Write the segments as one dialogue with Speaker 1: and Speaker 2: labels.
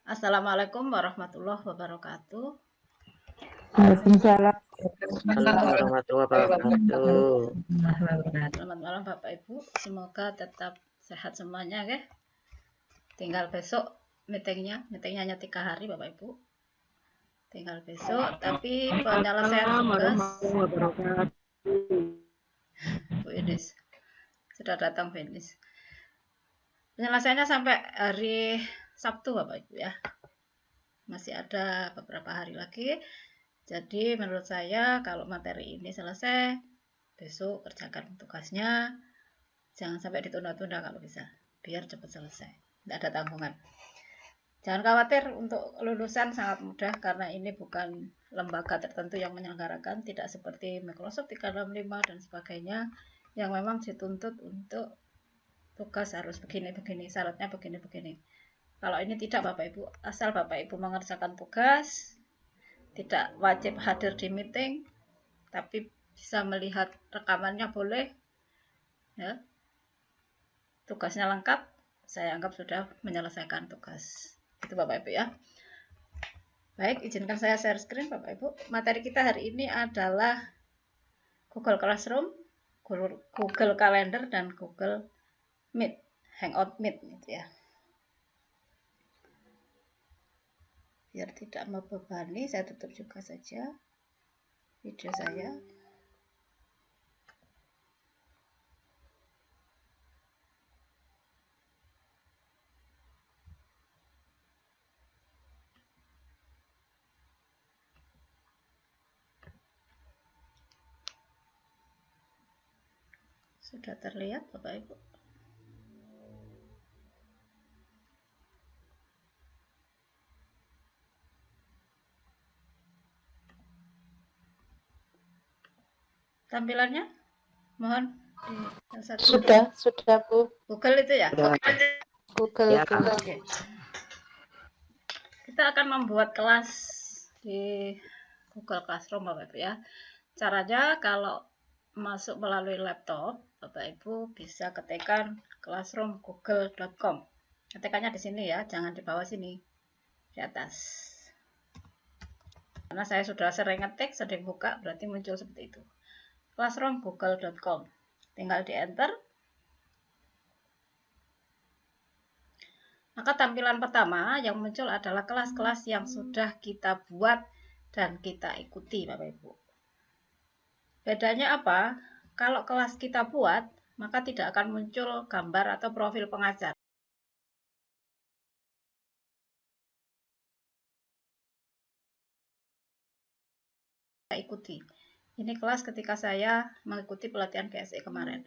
Speaker 1: Assalamualaikum warahmatullahi wabarakatuh.
Speaker 2: Waalaikumsalam.
Speaker 3: Warahmatullahi wabarakatuh.
Speaker 1: Selamat malam Bapak Ibu. Semoga tetap sehat semuanya ya. Tinggal besok meetingnya hanya 3 hari Bapak Ibu. Tinggal besok, tapi penyelesaian tugas Bu Enis sudah datang Bu Enis. Penyelesaiannya sampai hari Sabtu Bapak Ibu ya. Masih ada beberapa hari lagi. Jadi menurut saya kalau materi ini selesai, besok kerjakan tugasnya. Jangan sampai ditunda-tunda kalau bisa, biar cepat selesai. Tidak ada tanggungan. Jangan khawatir, untuk lulusan sangat mudah karena ini bukan lembaga tertentu yang menyelenggarakan, tidak seperti Microsoft 365 dan sebagainya yang memang dituntut untuk tugas harus begini-begini, syaratnya begini-begini. Kalau ini tidak Bapak Ibu, asal Bapak Ibu mengerjakan tugas, tidak wajib hadir di meeting, tapi bisa melihat rekamannya boleh, ya. Tugasnya lengkap, saya anggap sudah menyelesaikan tugas. Itu Bapak Ibu ya. Baik, izinkan saya share screen Bapak Ibu. Materi kita hari ini adalah Google Classroom, Google Calendar, dan Google Meet, Hangout Meet gitu ya. Biar tidak membebani, saya tutup juga saja video saya. Sudah terlihat Bapak Ibu? Tampilannya mohon
Speaker 2: Sudah Bu.
Speaker 1: Google itu ya?
Speaker 2: Google.
Speaker 3: Ya,
Speaker 1: Oke. Kita akan membuat kelas di Google Classroom Bapak Ibu ya. Caranya kalau masuk melalui laptop, Bapak Ibu bisa ketikkan classroom.google.com. Ketikkannya di sini ya, jangan di bawah sini, di atas. Karena saya sudah sering ngetik, sering buka, berarti muncul seperti itu. Classroom.google.com. Tinggal di enter. Maka tampilan pertama yang muncul adalah kelas-kelas yang sudah kita buat dan kita ikuti Bapak Ibu. Bedanya apa? Kalau kelas kita buat, maka tidak akan muncul gambar atau profil pengajar. Kita ikuti. Ini kelas ketika saya mengikuti pelatihan GSE kemarin.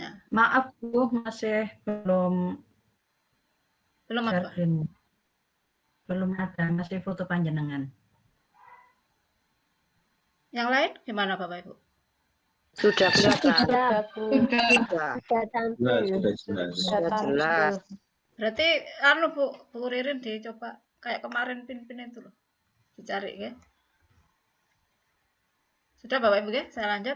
Speaker 1: Nah,
Speaker 4: maaf Bu, masih belum
Speaker 1: apa?
Speaker 4: Belum ada, masih foto panjenengan.
Speaker 1: Yang lain gimana Bapak Ibu?
Speaker 3: Sudah kelihatan.
Speaker 2: Sudah
Speaker 3: jelas.
Speaker 1: Berarti Bu Ririn dicoba kayak kemarin pin-pin itu loh. Dicari ya. Sudah Bapak Ibu ya, saya lanjut.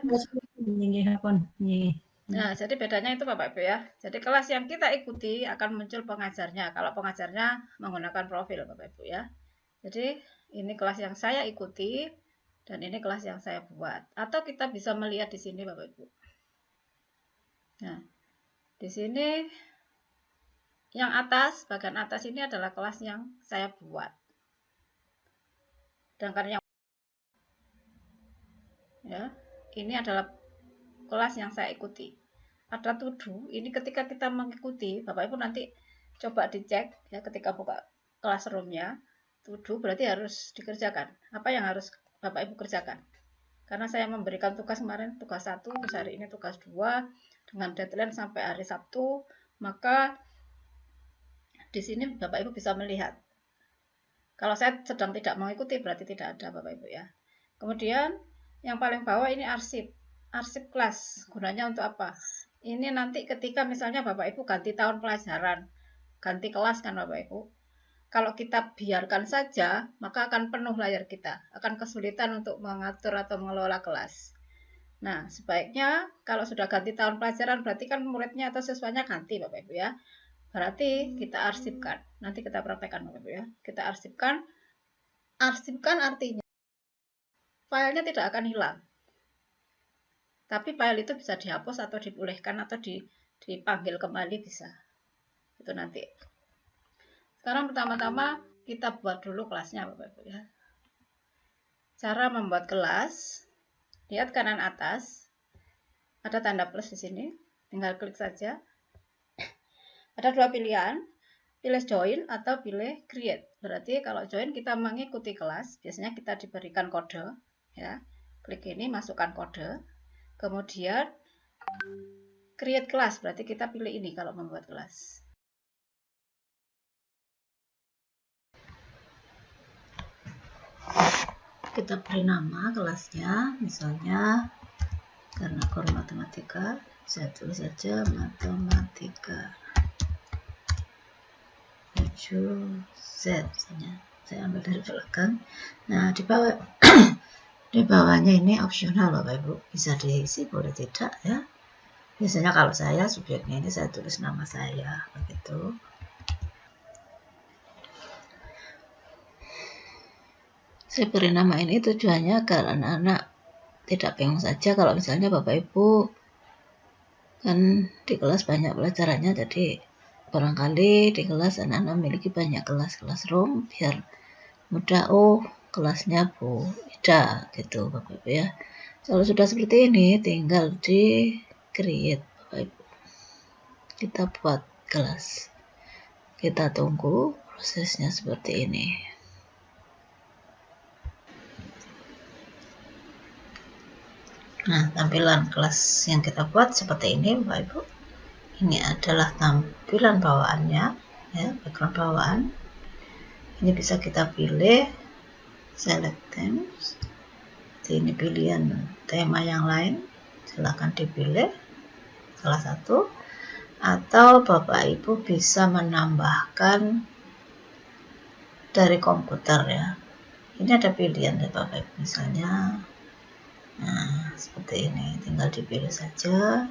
Speaker 1: Nah, jadi bedanya itu Bapak Ibu ya. Jadi kelas yang kita ikuti akan muncul pengajarnya. Kalau pengajarnya menggunakan profil Bapak Ibu ya. Jadi ini kelas yang saya ikuti dan ini kelas yang saya buat. Atau kita bisa melihat di sini Bapak Ibu. Nah, di sini yang atas, bagian atas ini adalah kelas yang saya buat. Sedangkan yang ya, ini adalah kelas yang saya ikuti. Ada to-do, ini ketika kita mengikuti, Bapak Ibu nanti coba dicek ya ketika buka classroom-nya. To-do berarti harus dikerjakan. Apa yang harus Bapak Ibu kerjakan? Karena saya memberikan tugas kemarin, tugas 1, terus hari ini tugas 2, dengan deadline sampai hari Sabtu, maka di sini Bapak Ibu bisa melihat. Kalau saya sedang tidak mengikuti, berarti tidak ada Bapak Ibu ya. Kemudian yang paling bawah ini arsip kelas. Gunanya untuk apa? Ini nanti ketika misalnya Bapak Ibu ganti tahun pelajaran, ganti kelas kan Bapak Ibu. Kalau kita biarkan saja, maka akan penuh layar kita, akan kesulitan untuk mengatur atau mengelola kelas. Nah, sebaiknya kalau sudah ganti tahun pelajaran, berarti kan muridnya atau siswanya ganti Bapak Ibu ya. Berarti kita arsipkan. Nanti kita praktekkan Bapak Ibu ya. Kita arsipkan. Arsipkan artinya filenya tidak akan hilang. Tapi file itu bisa dihapus atau dipulihkan atau dipanggil kembali bisa. Itu nanti. Sekarang pertama-tama kita buat dulu kelasnya Bapak Ibu ya. Cara membuat kelas, lihat kanan atas, ada tanda plus di sini, tinggal klik saja. Ada dua pilihan, pilih join atau pilih create. Berarti kalau join kita mengikuti kelas, biasanya kita diberikan kode, ya. Klik ini, masukkan kode, kemudian create kelas, berarti kita pilih ini kalau membuat kelas. Kita beri nama kelasnya, misalnya karena core matematika, saya tulis saja matematika 7Z misalnya. Saya ambil dari belakang. Nah, di bawah di bawahnya ini opsional Bapak Ibu, bisa diisi boleh tidak ya. Biasanya kalau saya subjeknya ini saya tulis nama saya begitu. Saya beri nama ini tujuannya agar anak-anak tidak bingung saja kalau misalnya Bapak Ibu kan di kelas banyak pelajarannya, jadi barangkali di kelas anak-anak memiliki banyak kelas room biar mudah, oh kelasnya Bu Ida gitu Bapak Ibu ya. Kalau sudah seperti ini tinggal di create Bapak Ibu. Kita buat kelas. Kita tunggu prosesnya seperti ini. Nah, tampilan kelas yang kita buat seperti ini Bapak Ibu. Ini adalah tampilan bawaannya ya, background bawaan. Ini bisa kita pilih select themes. Ini pilihan tema yang lain, silahkan dipilih salah satu, atau Bapak Ibu bisa menambahkan dari komputer ya. Ini ada pilihan dari Bapak Ibu, misalnya nah seperti ini, tinggal dipilih saja.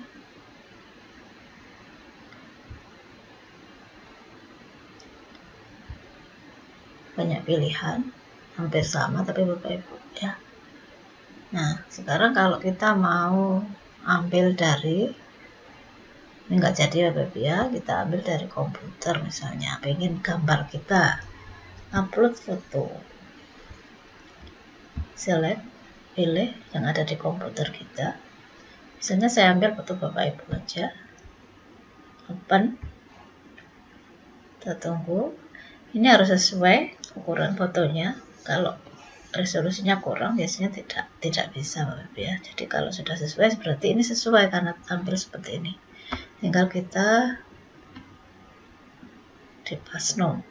Speaker 1: Banyak pilihan, hampir sama tapi Bapak Ibu ya. Nah, sekarang kalau kita mau ambil dari, ini enggak jadi Bapak Ibu ya, kita ambil dari komputer misalnya, pengen gambar kita upload foto, select, pilih yang ada di komputer kita. Misalnya saya ambil foto Bapak Ibu aja, open, kita tunggu. Ini harus sesuai ukuran fotonya. Kalau resolusinya kurang biasanya tidak bisa Bapak Ibu ya. Jadi kalau sudah sesuai berarti ini sesuai karena tampil seperti ini. Tinggal kita di pass no.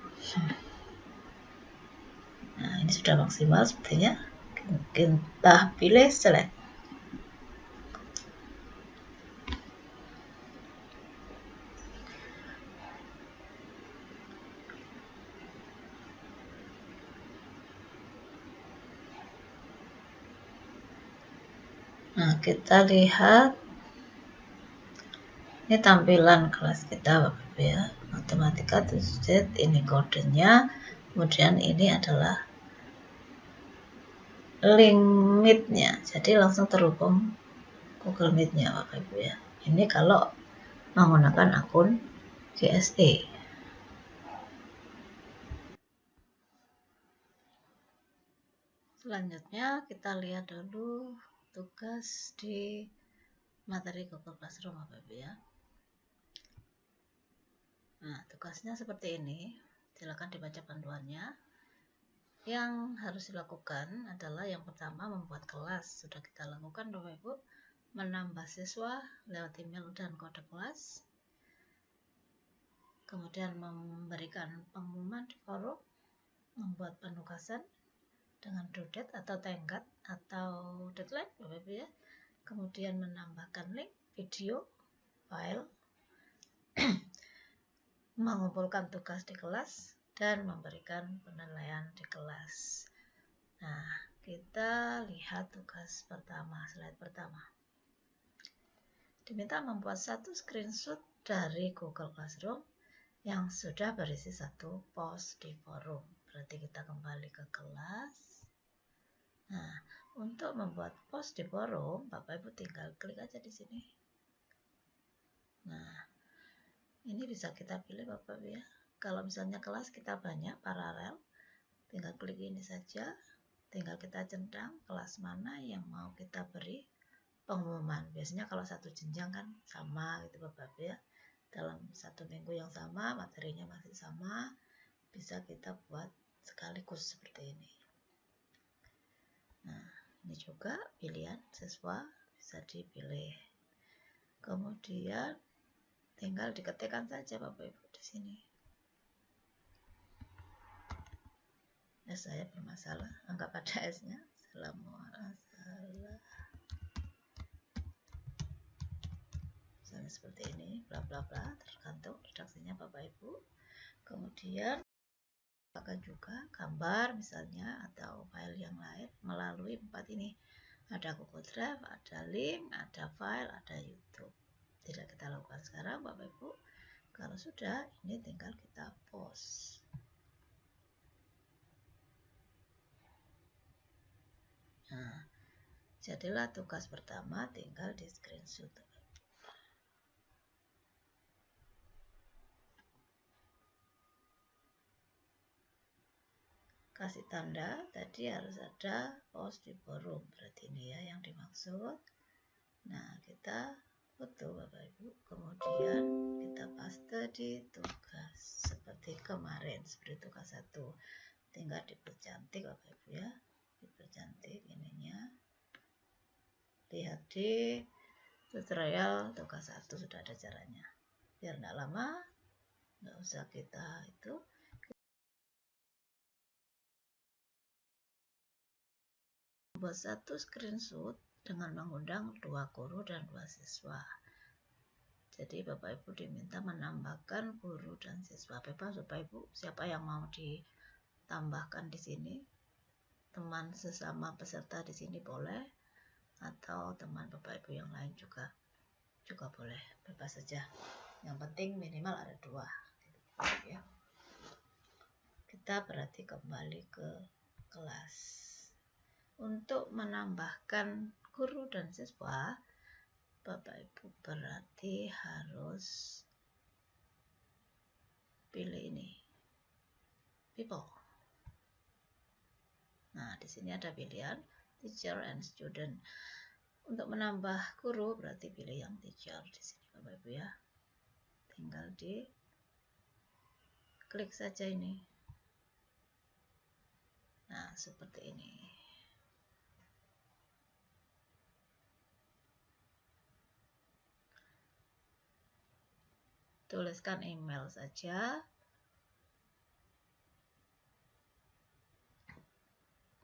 Speaker 1: Nah, ini sudah maksimal sepertinya. Kita pilih select. Nah, kita lihat ini tampilan kelas kita Bapak Ibu ya, matematika 7Z, ini kodenya, kemudian ini adalah link meet-nya, jadi langsung terhubung Google Meet-nya Bapak Ibu ya. Ini kalau menggunakan akun GSE. Selanjutnya kita lihat dulu tugas di materi Google Classroom Bapak Ibu ya. Nah, tugasnya seperti ini. Silakan dibaca panduannya. Yang harus dilakukan adalah yang pertama membuat kelas. Sudah kita lakukan Bapak Ibu. Menambah siswa lewat email dan kode kelas. Kemudian memberikan pengumuman di forum. Membuat penugasan dengan due date atau tenggat atau deadline Bapak Ibu ya. Kemudian menambahkan link, video, file, mengumpulkan tugas di kelas, dan memberikan penilaian di kelas. Nah, kita lihat tugas pertama, slide pertama. Diminta membuat satu screenshot dari Google Classroom yang sudah berisi 1 post di forum. Berarti kita kembali ke kelas. Nah, untuk membuat post di forum, Bapak Ibu tinggal klik aja di sini. Nah, ini bisa kita pilih Bapak Ibu ya. Kalau misalnya kelas kita banyak paralel, tinggal klik ini saja. Tinggal kita centang kelas mana yang mau kita beri pengumuman. Biasanya kalau satu jenjang kan sama gitu Bapak Ibu ya. Dalam 1 minggu yang sama, materinya masih sama, bisa kita buat sekaligus seperti ini. Nah, ini juga pilihan siswa bisa dipilih. Kemudian tinggal diketikkan saja Bapak Ibu di sini. Saya bermasalah, anggap ada S-nya. Misalnya seperti ini, bla bla bla, tergantung redaksinya Bapak Ibu. Kemudian akan juga gambar misalnya atau file yang lain melalui 4 ini. Ada Google Drive, ada link, ada file, ada YouTube. Tidak kita lakukan sekarang Bapak Ibu. Kalau sudah, ini tinggal kita post. Nah, jadilah tugas pertama tinggal di screenshot. Kasih tanda, tadi harus ada post di forum. Berarti ini ya yang dimaksud. Nah, kita foto Bapak Ibu, kemudian kita paste di tugas seperti kemarin, seperti tugas 1. Tinggal dipercantik Bapak Ibu ya, dipercantik ininya. Lihat di tutorial tugas 1 sudah ada caranya. Biar enggak lama, enggak usah kita itu. Buat 1 screenshot dengan mengundang 2 guru dan 2 siswa. Jadi Bapak Ibu diminta menambahkan guru dan siswa. Bebas Bapak Ibu, siapa yang mau ditambahkan di sini, teman sesama peserta di sini boleh, atau teman Bapak Ibu yang lain juga boleh, bebas saja. Yang penting minimal ada 2. Ya. Kita berarti kembali ke kelas. Untuk menambahkan guru dan siswa, Bapak Ibu berarti harus pilih ini, people. Nah, di sini ada pilihan teacher and student. Untuk menambah guru berarti pilih yang teacher di sini Bapak Ibu ya. Tinggal di klik saja ini. Nah, seperti ini. Tuliskan email saja.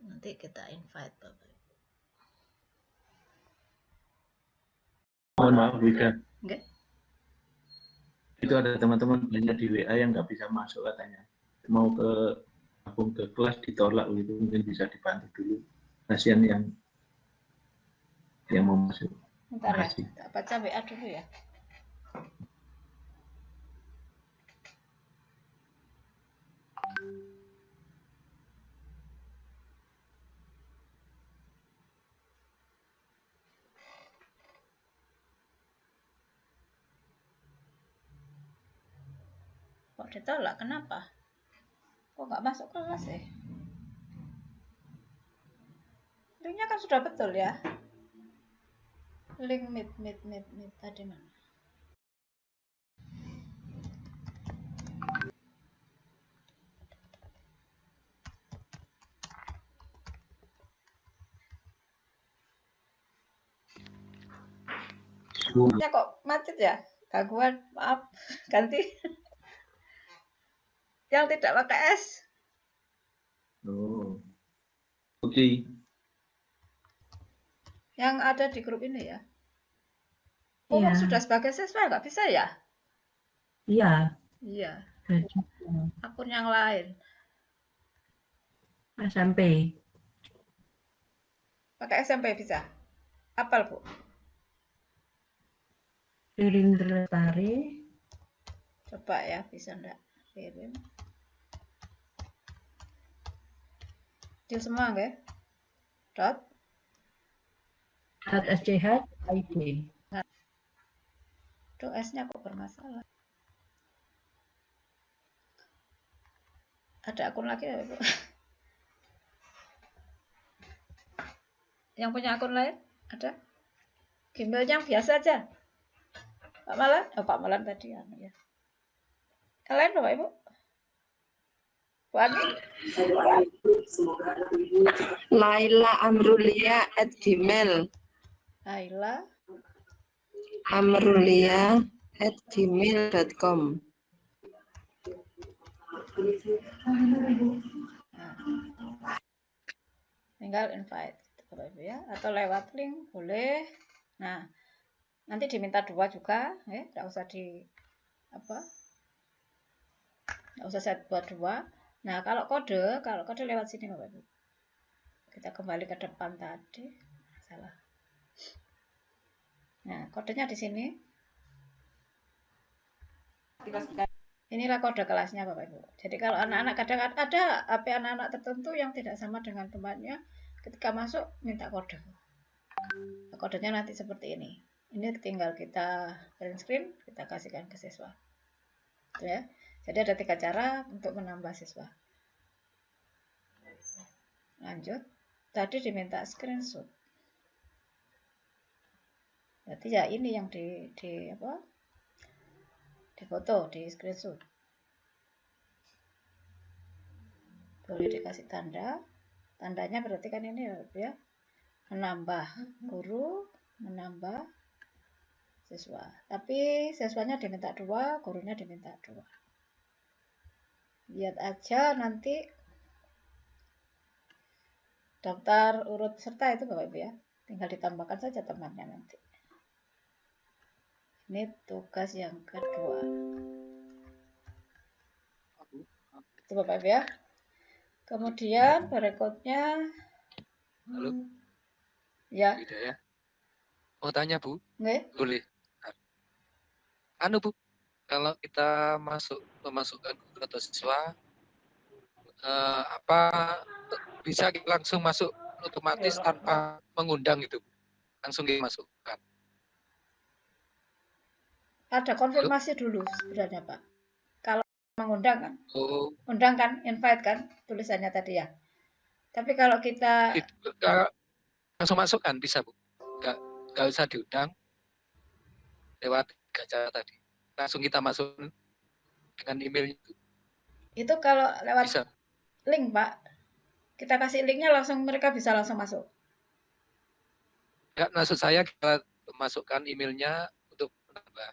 Speaker 1: Nanti kita invite Bapak Ibu.
Speaker 2: Mohon maaf Wida.
Speaker 1: Enggak?
Speaker 2: Itu ada teman-teman banyak di WA yang nggak bisa masuk katanya. Mau gabung ke kelas ditolak gitu, mungkin bisa dibantu dulu. Kasihan yang mau masuk.
Speaker 1: Bentar ya,
Speaker 2: Makasih.
Speaker 1: tak baca WA dulu ya. Kok ditolak? Kenapa? Kok nggak masuk kelas ya? Linknya kan sudah betul ya. Link meet tadi mana? Ya kok macet ya? Gangguan, maaf. Ganti. Yang tidak pakai S.
Speaker 2: Oh. Oke.
Speaker 1: Yang ada di grup ini ya. Umum
Speaker 4: Iya.
Speaker 1: sudah sebagai siswa nggak bisa ya?
Speaker 4: Iya.
Speaker 1: Iya.
Speaker 4: Belajar
Speaker 1: Akun yang lain.
Speaker 4: SMP.
Speaker 1: Pakai SMP bisa. Apal Bu?
Speaker 4: Ririn Lestari.
Speaker 1: Coba ya, bisa enggak kirim. Kecil semua nggak? Dot.
Speaker 4: .sch.id.
Speaker 1: Tuh S-nya kok bermasalah. Ada akun lagi ya, Bu? Yang punya akun lain? Ada? Gmail yang biasa aja. Pak Malan? Oh, Pak Malan tadi ya. Kalian Bapak Ibu? Bu Ani?
Speaker 5: Laila Amrulia @gmail.
Speaker 1: Laila.
Speaker 5: Amrulia @gmail.com.
Speaker 1: Nah, tinggal invite Bapak Ibu ya, atau lewat link boleh. Nah, nanti diminta 2 juga, nggak usah nggak usah saya buat 2. Nah, kalau kode lewat sini Bapak Ibu. Kita kembali ke depan tadi, salah. Nah, kodenya di sini. Inilah kode kelasnya Bapak Ibu. Jadi kalau anak-anak kadang ada HP anak-anak tertentu yang tidak sama dengan temannya, ketika masuk minta kode. Kodenya nanti seperti ini. Ini tinggal kita print screen, kita kasihkan ke siswa. Ya. Jadi ada 3 cara untuk menambah siswa. Lanjut. Tadi diminta screenshot. Berarti ya ini yang di foto, di screenshot. Boleh dikasih tanda. Tandanya berarti kan ini ya. Menambah guru, menambah siswa. Tapi siswanya diminta 2, gurunya diminta 2. Lihat aja nanti daftar urut peserta itu Bapak Ibu ya. Tinggal ditambahkan saja temannya nanti. Ini tugas yang kedua. Itu Bapak Ibu ya. Kemudian berikutnya.
Speaker 6: Halo.
Speaker 1: Ya.
Speaker 6: Ya. Mau tanya Bu?
Speaker 1: Nggak?
Speaker 6: Boleh. Bu, kalau kita memasukkan guru atau siswa, apa bisa langsung masuk otomatis tanpa mengundang itu? Langsung dimasukkan.
Speaker 1: Ada konfirmasi dulu sebenarnya Pak. Kalau mengundang kan?
Speaker 6: Oh.
Speaker 1: Undang kan, invite kan, tulisannya tadi ya. Tapi kalau kita
Speaker 6: langsung masukkan bisa Bu. Nggak usah diundang lewat 3 cara tadi. Langsung kita masuk dengan email itu.
Speaker 1: Itu kalau lewat
Speaker 6: bisa.
Speaker 1: Link Pak. Kita kasih linknya langsung mereka bisa langsung masuk.
Speaker 6: Enggak, maksud saya kita masukkan emailnya untuk menambah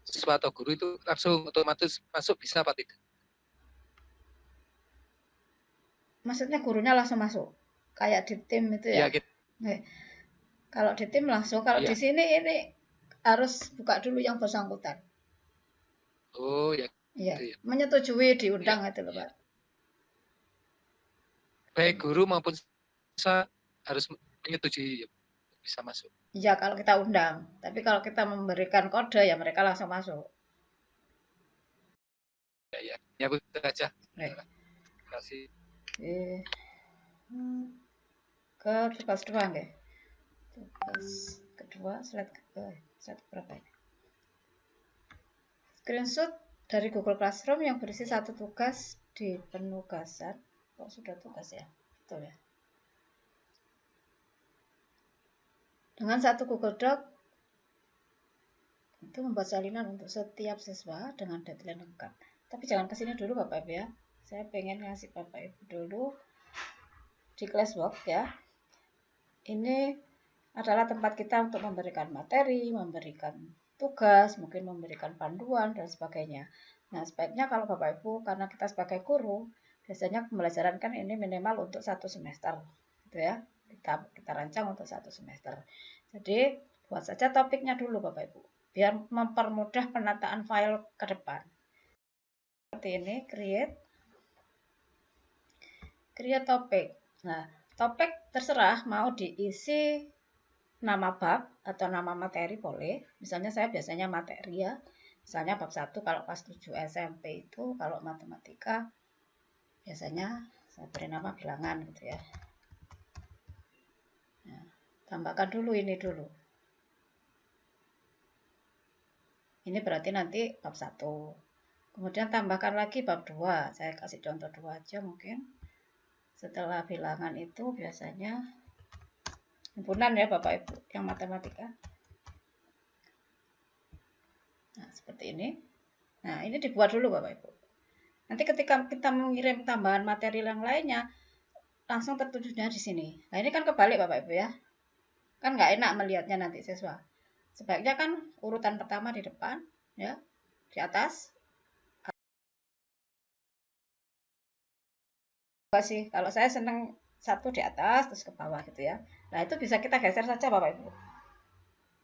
Speaker 6: siswa atau guru itu langsung otomatis masuk bisa apa tidak?
Speaker 1: Maksudnya gurunya langsung masuk? Kayak di tim itu ya?
Speaker 6: Iya, gitu.
Speaker 1: Kalau di tim langsung, kalau
Speaker 6: Iya.
Speaker 1: di sini ini harus buka dulu yang bersangkutan.
Speaker 6: Oh ya.
Speaker 1: Iya,
Speaker 6: Gitu ya.
Speaker 1: menyetujui diundang itu loh Pak.
Speaker 6: Baik guru maupun siswa harus menyetujui bisa masuk.
Speaker 1: Iya, kalau kita undang. Tapi kalau kita memberikan kode ya mereka langsung masuk.
Speaker 6: Ya. Ya Bu, itu aja.
Speaker 1: Terima
Speaker 6: kasih.
Speaker 1: Ke tugas 2 nggih. Tugas kedua slide berapa ini? Screenshot dari Google Classroom yang berisi 1 tugas di penugasan. Kok sudah tugas ya? Betul ya. Dengan 1 Google Doc itu membuat salinan untuk setiap siswa dengan deadline lengkap. Tapi jangan kesini dulu Bapak Ibu ya. Saya pengen ngasih Bapak Ibu dulu di Classwork ya. Ini adalah tempat kita untuk memberikan materi, memberikan tugas, mungkin memberikan panduan dan sebagainya. Nah, sebaiknya kalau Bapak Ibu, karena kita sebagai guru, biasanya pembelajaran kan ini minimal untuk 1 semester, gitu ya. Kita rancang untuk 1 semester. Jadi, buat saja topiknya dulu Bapak Ibu, biar mempermudah penataan file ke depan. Seperti ini, create topik. Nah, topik terserah mau diisi nama bab atau nama materi boleh. Misalnya saya biasanya materi ya. Misalnya bab 1 kalau kelas 7 SMP itu kalau matematika biasanya saya beri nama bilangan gitu ya. Nah, tambahkan dulu ini dulu. Ini berarti nanti bab 1. Kemudian tambahkan lagi bab 2. Saya kasih contoh 2 aja mungkin. Setelah bilangan itu biasanya himpunan ya Bapak Ibu yang matematika. Nah, seperti ini. Nah, ini dibuat dulu Bapak Ibu. Nanti ketika kita mengirim tambahan materi yang lainnya, langsung tertujunya di sini. Nah, ini kan kebalik Bapak Ibu ya. Kan nggak enak melihatnya nanti siswa. Sebaiknya kan urutan pertama di depan, ya, di atas. Sih, kalau saya senang 1 di atas, terus ke bawah gitu ya. Nah, itu bisa kita geser saja Bapak Ibu.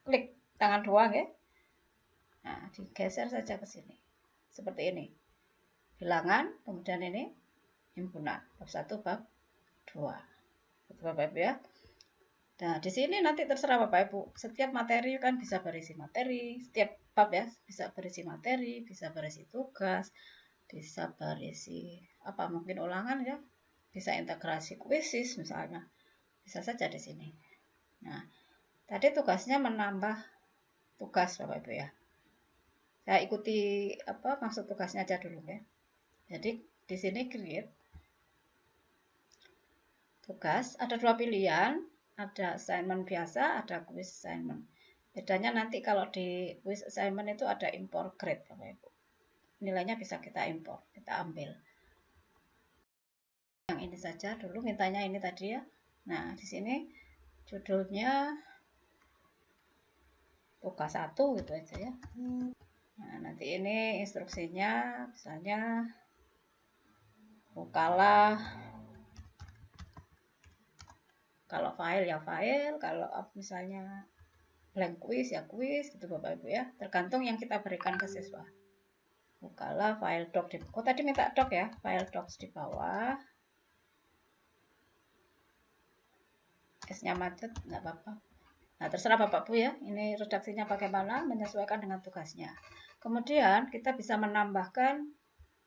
Speaker 1: Klik tangan doang ya. Nah, digeser saja ke sini. Seperti ini. Bilangan, kemudian ini himpunan. Bab 1, bab 2. Gitu Bapak Ibu ya. Nah, di sini nanti terserah Bapak Ibu. Setiap materi kan bisa berisi materi. Setiap bab ya, bisa berisi materi, bisa berisi tugas, bisa berisi apa mungkin ulangan ya. Bisa integrasi kuisis misalnya. Bisa saja di sini. Nah, tadi tugasnya menambah tugas Bapak Ibu ya. Saya ikuti apa maksud tugasnya aja dulu ya. Jadi di sini create tugas, ada 2 pilihan, ada assignment biasa, ada quiz assignment. Bedanya nanti kalau di quiz assignment itu ada import grade Bapak Ibu. Nilainya bisa kita import, kita ambil. Yang ini saja dulu, mintanya ini tadi ya. Nah, di sini judulnya tugas 1 gitu aja ya. Nah, nanti ini instruksinya misalnya bukalah, kalau file ya file, kalau misalnya blank quiz ya quiz gitu Bapak Ibu ya, tergantung yang kita berikan ke siswa. Bukalah file doc di, oh tadi minta doc ya, file docs di bawah. S-nya macet nggak apa-apa. Nah, terserah Bapak Bu ya, ini redaksinya bagaimana, menyesuaikan dengan tugasnya. Kemudian kita bisa menambahkan,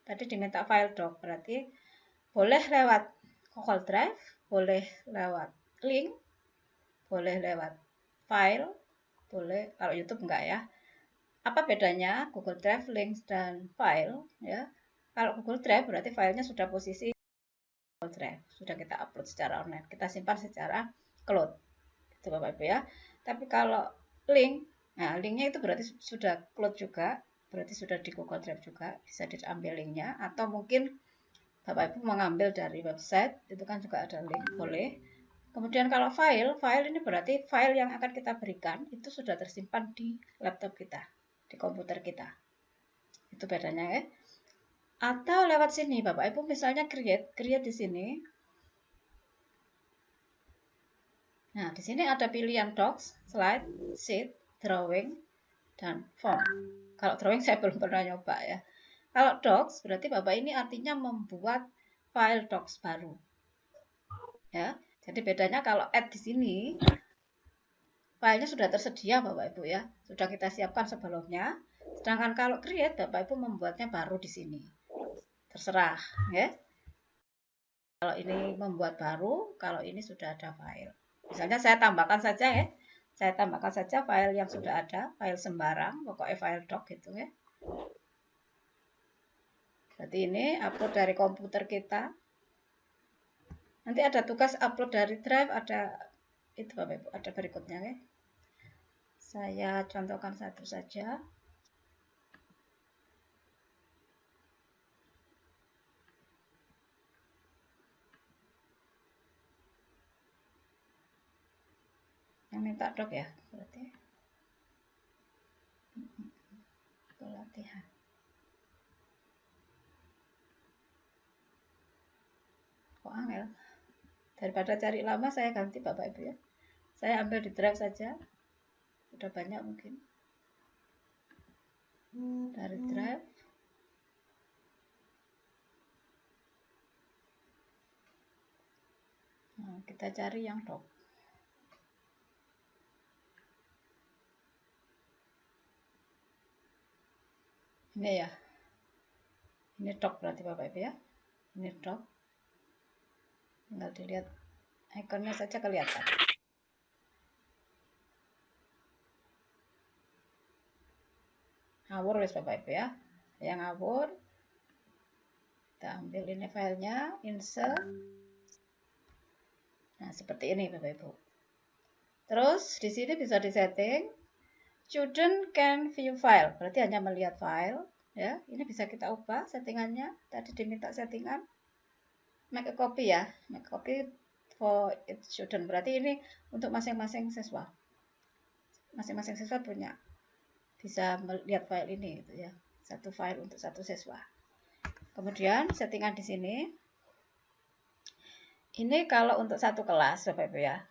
Speaker 1: tadi diminta file doc, berarti boleh lewat Google Drive, boleh lewat link, boleh lewat file, boleh, kalau YouTube enggak ya. Apa bedanya Google Drive, links, dan file ya? Kalau Google Drive berarti filenya sudah posisi Google Drive, sudah kita upload secara online, kita simpan secara cloud, itu Bapak Ibu ya. Tapi kalau link, nah linknya itu berarti sudah cloud juga, berarti sudah di Google Drive juga, bisa diambil linknya, atau mungkin Bapak Ibu mengambil dari website, itu kan juga ada link, boleh. Kemudian kalau file ini berarti file yang akan kita berikan itu sudah tersimpan di laptop kita, di komputer kita. Itu bedanya ya. Atau lewat sini Bapak Ibu misalnya create di sini. Nah, di sini ada pilihan docs, slide, sheet, drawing, dan form. Kalau drawing saya belum pernah nyoba ya. Kalau docs berarti Bapak ini artinya membuat file docs baru. Ya. Jadi bedanya kalau add di sini filenya sudah tersedia Bapak Ibu ya, sudah kita siapkan sebelumnya. Sedangkan kalau create Bapak Ibu membuatnya baru di sini. Terserah ya. Kalau ini membuat baru, kalau ini sudah ada file. Misalnya saya tambahkan saja ya. Saya tambahkan saja file yang sudah ada, file sembarang, pokoknya file doc gitu ya. Berarti ini upload dari komputer kita. Nanti ada tugas upload dari drive, ada itu Bapak Ibu, ada berikutnya ya. Saya contohkan satu saja. Yang minta doc ya, berarti pelatihan. Kok angel? Daripada cari lama saya ganti Bapak Ibu ya. Saya ambil di drive saja. Udah banyak mungkin. Dari drive. Nah, kita cari yang doc. Ini ya. Ini doc berarti Bapak Ibu ya. Ini doc. Tinggal dilihat ikonnya saja kelihatan. Ngawur wis Bapak Ibu ya. Yang ngawur. Kita ambil ini filenya, insert. Nah, seperti ini Bapak Ibu. Terus di sini bisa disetting student can view file, berarti hanya melihat file ya. Ini bisa kita ubah settingannya. Tadi diminta settingan make a copy ya, make a copy for each student, berarti ini untuk masing-masing siswa. Masing-masing siswa punya bisa melihat file ini gitu ya. Satu file untuk satu siswa. Kemudian settingan di sini. Ini kalau untuk satu kelas Bapak Ibu ya.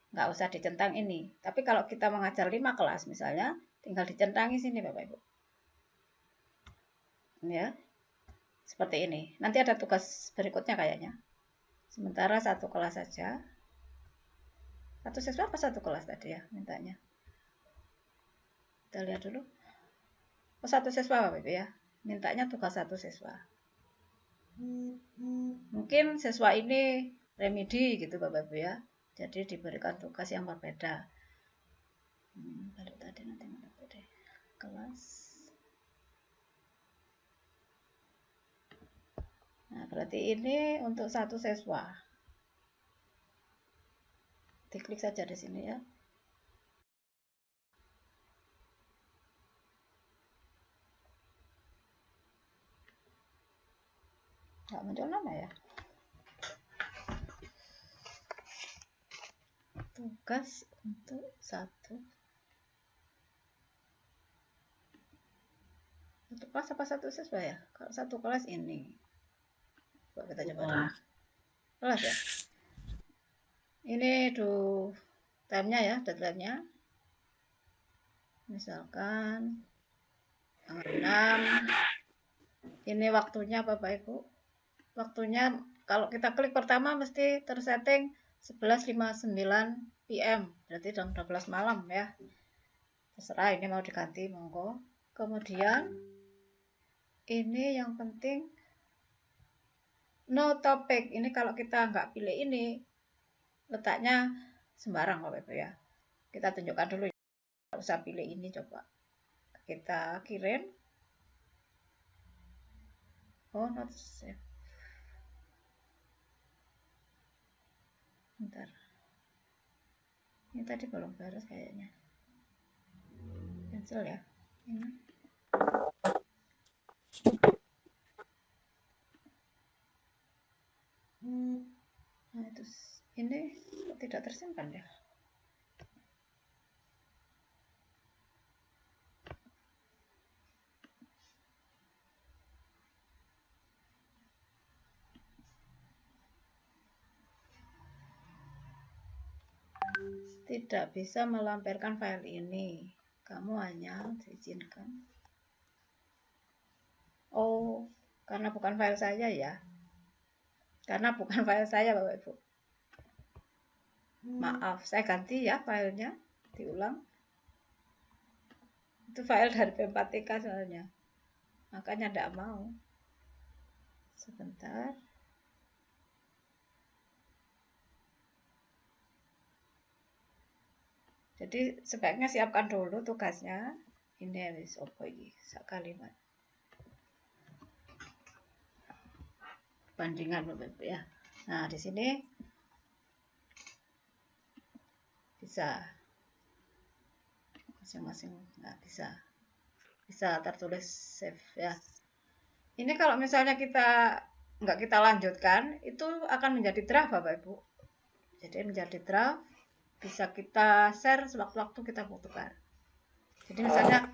Speaker 1: Nggak usah dicentang ini. Tapi kalau kita mengajar 5 kelas misalnya, tinggal dicentangi sini Bapak Ibu. Ini ya. Seperti ini. Nanti ada tugas berikutnya kayaknya. Sementara satu kelas saja. Satu siswa apa satu kelas tadi ya mintanya? Kita lihat dulu. Oh, satu siswa Bapak Ibu ya. Mintanya tugas satu siswa. Mungkin siswa ini remedi gitu Bapak Ibu ya. Jadi diberikan tugas yang berbeda. Balik tadi nanti mana tadi? Kelas. Nah, berarti ini untuk satu siswa. Diklik saja di sini ya. Nggak muncul nama ya. Tugas untuk satu kelas apa satu siswa ya? Kalau satu kelas ini. Coba kita coba dulu. Kelas ya. Ini time-nya ya, deadline-nya. Misalkan tanggal 6. Ini waktunya Bapak Ibu. Waktunya kalau kita klik pertama mesti tersetting 11.59 PM, berarti jam 12 malam ya. Terserah ini mau diganti monggo. Kemudian ini yang penting no topic. Ini kalau kita nggak pilih ini letaknya sembarang Bapak Ibu ya. Kita tunjukkan dulu ya. Nggak usah pilih ini, coba kita kirim. Oh, not save. Bentar. Ini tadi belum beres kayaknya. Cancel ya. Ini. Nah, itu ini tidak tersimpan ya. Tidak bisa melampirkan file ini. Kamu hanya diizinkan. Oh, karena bukan file saya ya. Karena bukan file saya Bapak Ibu. Maaf, saya ganti ya filenya. Diulang. Itu file dari P4TK soalnya. Makanya tidak mau. Sebentar. Jadi sebaiknya siapkan dulu tugasnya. Ini wis opo iki sak kalimat. Bandingan Bapak Ibu ya. Nah, di sini bisa masing-masing bisa tertulis save ya. Ini kalau misalnya kita nggak kita lanjutkan, itu akan menjadi draft Bapak Ibu. Jadi menjadi draft. Bisa kita share sewaktu-waktu kita butuhkan. Jadi misalnya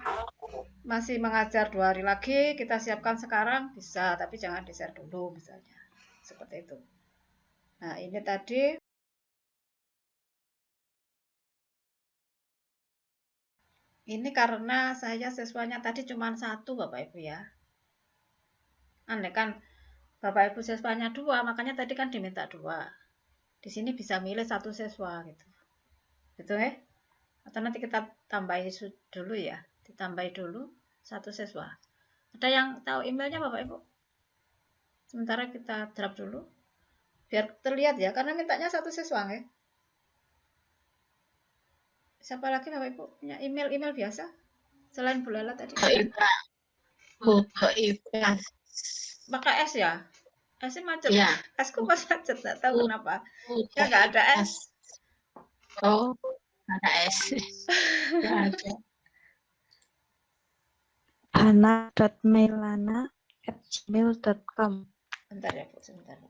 Speaker 1: masih mengajar 2 hari lagi, kita siapkan sekarang bisa, tapi jangan di-share dulu misalnya. Seperti itu. Nah, ini tadi ini karena saya siswanya tadi cuma 1 Bapak Ibu ya. Andai kan Bapak Ibu siswanya 2, makanya tadi kan diminta 2. Di sini bisa milih 1 siswa gitu. Gitu ya. Atau nanti kita tambahi dulu ya. Ditambahi dulu 1 siswa. Ada yang tahu emailnya Bapak Ibu? Sementara kita drop dulu. Biar terlihat ya, karena mintanya satu siswa ya. Siapa lagi Bapak Ibu punya email biasa? Selain Bu Lala tadi. Pakai S ya? S-nya macet.
Speaker 7: Iya.
Speaker 1: S-ku pas macet, nggak tahu kenapa. Ya nggak ada S.
Speaker 7: Oh, ada S. Nggak ada.
Speaker 8: hana.mailana@gmail.com.
Speaker 1: Bentar ya Bu, sebentar.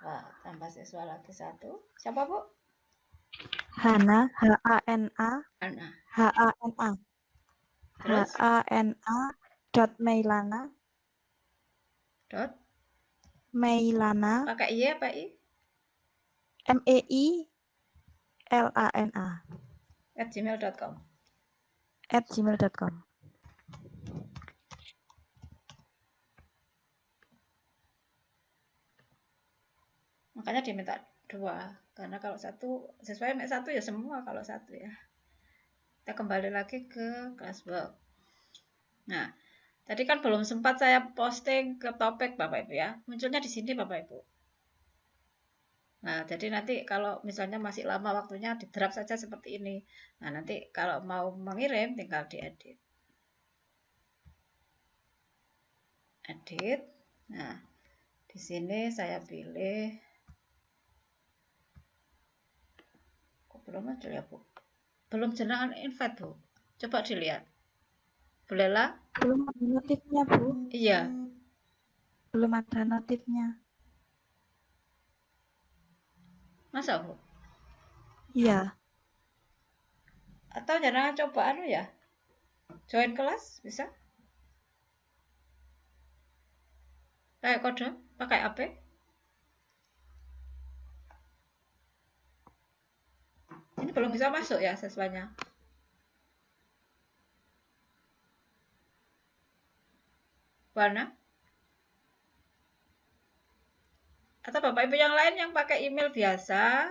Speaker 1: Wah, tambah siswa lagi satu. Siapa Bu?
Speaker 8: Hana, H-A-N-A,
Speaker 1: Ana.
Speaker 8: H-A-N-A,
Speaker 1: Terus?
Speaker 8: H-A-N-A .mailana,
Speaker 1: Dot.
Speaker 8: Mailana,
Speaker 1: Pakai Y apa I?
Speaker 8: M-E-I-L-A-N-A
Speaker 1: @gmail.com.
Speaker 8: @gmail.com.
Speaker 1: Makanya diminta 2, karena kalau satu sesuai satu ya semua kalau satu ya. Kita kembali lagi ke Classwork. Nah, tadi kan belum sempat saya posting ke topik Bapak Ibu ya. Munculnya di sini Bapak Ibu. Nah, jadi nanti kalau misalnya masih lama waktunya di draft saja seperti ini. Nah, nanti kalau mau mengirim tinggal diedit. Edit. Nah, di sini saya pilih. Kok belum muncul ya, Bu? Belum jenengan invite, Bu. Coba dilihat. Boleh lah?
Speaker 8: Belum ada notifnya, Bu.
Speaker 1: Iya.
Speaker 8: Belum ada notifnya.
Speaker 1: Masa, Bu?
Speaker 8: Iya.
Speaker 1: Atau jangan coba ya. Join kelas bisa? Pakai kode, pakai AP. Ini belum bisa masuk ya siswanya. Warna? Atau Bapak Ibu yang lain yang pakai email biasa,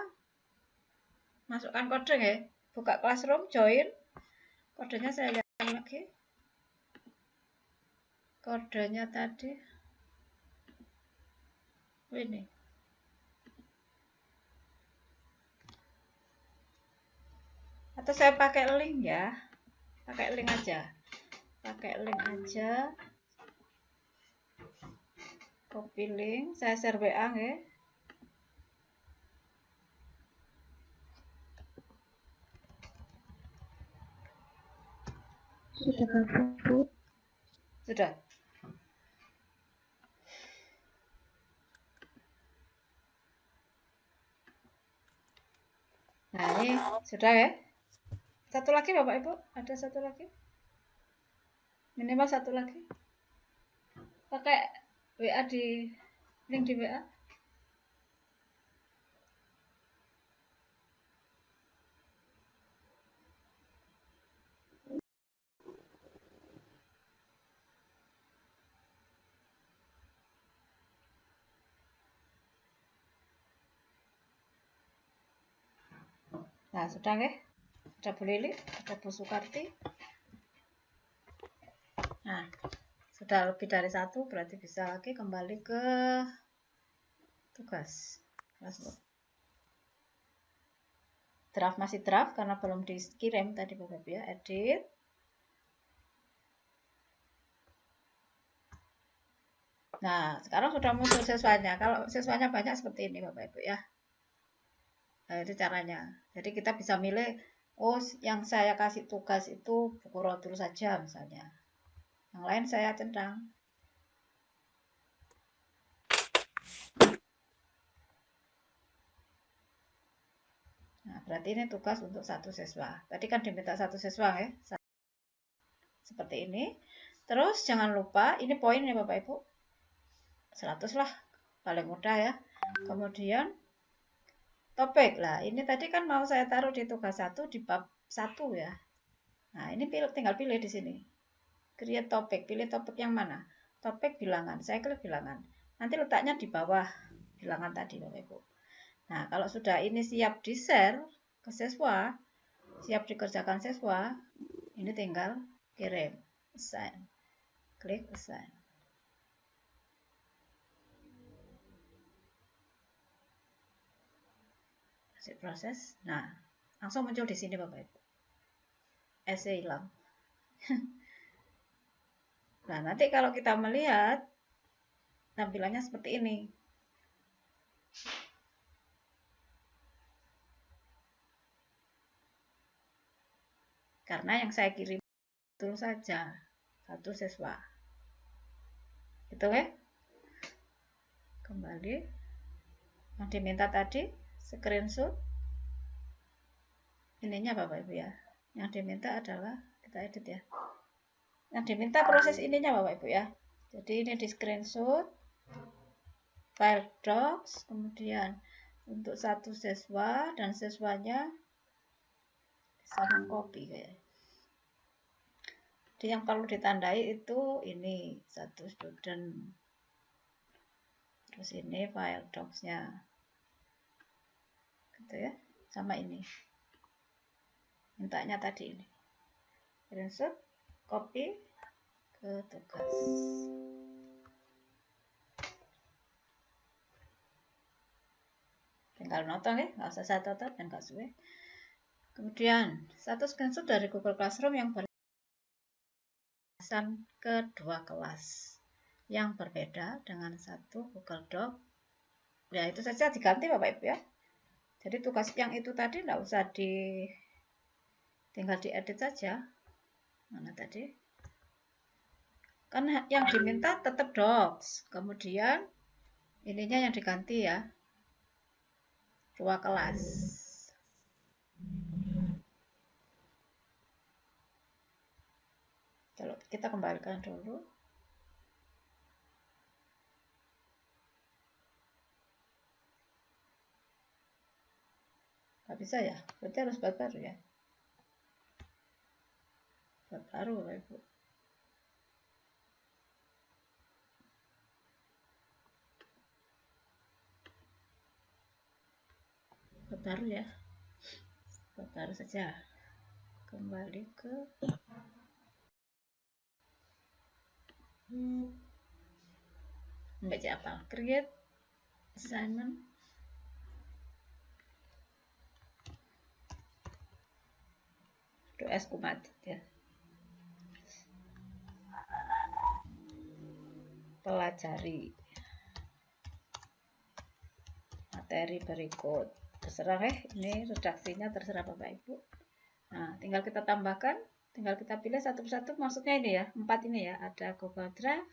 Speaker 1: masukkan kode ya. Buka Classroom, join. Kodenya saya lihat lagi. Kodenya tadi. Ini. Atau saya pakai link ya. Pakai link aja. Pakai link aja. Copy link, saya share WA ya.
Speaker 8: Sudah gabung, Bu.
Speaker 1: Sudah. Nah, ini sudah ya. Satu lagi Bapak Ibu, ada satu lagi. Minimal satu lagi. Pakai WA di link di WA. Nah, sudah ya. Ada Bu Lili, ada Bu Sukarti. Nah, sudah lebih dari satu, berarti bisa lagi kembali ke tugas. Draft masih draft karena belum dikirim tadi Bapak Ibu ya. Edit. Nah, sekarang sudah muncul siswanya. Kalau siswanya banyak seperti ini Bapak Ibu ya. Nah, itu caranya. Jadi kita bisa milih, oh yang saya kasih tugas itu buku rotul saja misalnya. Yang lain saya centang. Nah, berarti ini tugas untuk satu siswa. Tadi kan diminta satu siswa ya. Seperti ini. Terus jangan lupa, ini poin ya Bapak Ibu. 100 lah, paling mudah ya. Kemudian topik lah. Ini tadi kan mau saya taruh di tugas 1 di bab 1 ya. Nah, ini tinggal pilih di sini. Create topik, pilih topik yang mana? Topik bilangan, saya klik bilangan. Nanti letaknya di bawah bilangan tadi Bapak Ibu. Nah, kalau sudah ini siap di-share ke siswa, siap dikerjakan siswa, ini tinggal kirim, assign, klik assign. Masih proses. Nah, langsung muncul di sini Bapak Ibu. S-nya hilang. Nah, nanti kalau kita melihat tampilannya seperti ini. Karena yang saya kirim itu saja 1 siswa. Gitu ya. Kembali. Yang diminta tadi screenshot. Ininya Bapak Ibu ya. Yang diminta adalah kita edit ya. Yang diminta proses ininya Bapak Ibu ya. Jadi ini di screenshot file docs, kemudian untuk 1 siswa dan siswanya bisa mengcopy kayak. Jadi yang perlu ditandai itu ini 1 student. Terus ini file docs-nya. Gitu ya. Sama ini. Mintanya tadi ini. Screenshot, copy ke tugas. Tinggal nonton ya, nggak usah saya tonton dan nggak suwe. Kemudian satu screenshot dari Google Classroom yang beralasan kedua kelas yang berbeda dengan satu Google Doc. Ya itu saja diganti Bapak Ibu ya. Jadi tugas yang itu tadi nggak usah tinggal diedit saja. Mana tadi? Kan yang diminta tetap docs. Kemudian ininya yang diganti ya. Dua kelas. Kalau kita kembalikan dulu. Nggak bisa ya? Berarti harus buat baru ya? Buat baru Bapak Ibu. Buat baru ya? Buat baru saja. Kembali ke membaca apa? Create assignment. S kumatit ya. Pelajari materi berikut. Terserah ini redaksinya terserah Bapak Ibu. Nah, tinggal kita tambahkan, tinggal kita pilih satu persatu. Maksudnya ini ya, 4 ini ya. Ada Google Drive,